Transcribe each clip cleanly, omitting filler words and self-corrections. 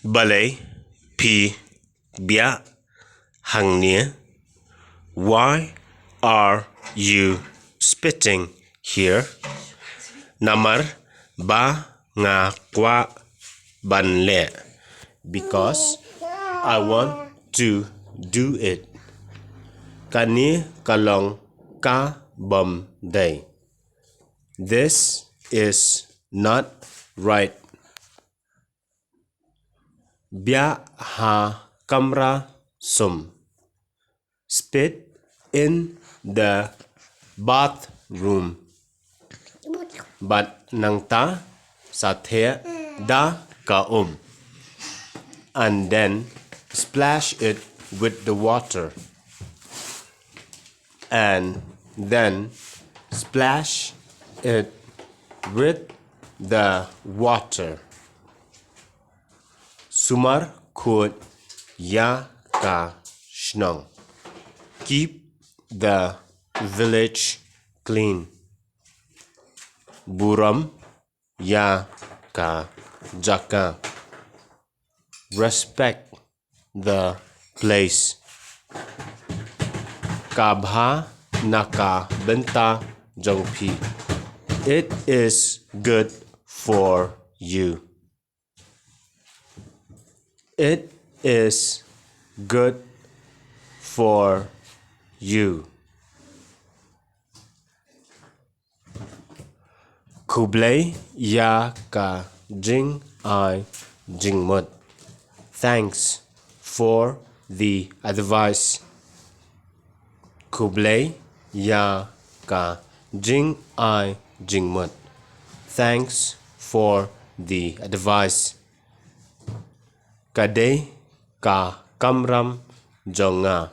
Balay pi bia hang nia. Why are you spitting here? Namar ba nga kwa ban le. Because I want to do it. Kani kalong ka bom day. This is not right. Bia ha kamra sum. Spit in the bathroom. But nang ta sa the da ka and then splash it with the water. And then splash it with the water. Sumar kut ya ka shnong. Keep the village clean. Buram ya ka jaka. Respect the place. Kabha naka benta jongpi. It is good for you. It is good for you. Kublai ya ka jing I jingmut. Thanks for the advice. Kublai ya ka jing I jingmut. Thanks for the advice. Kadai ka kamram jonga.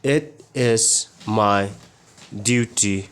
It is my duty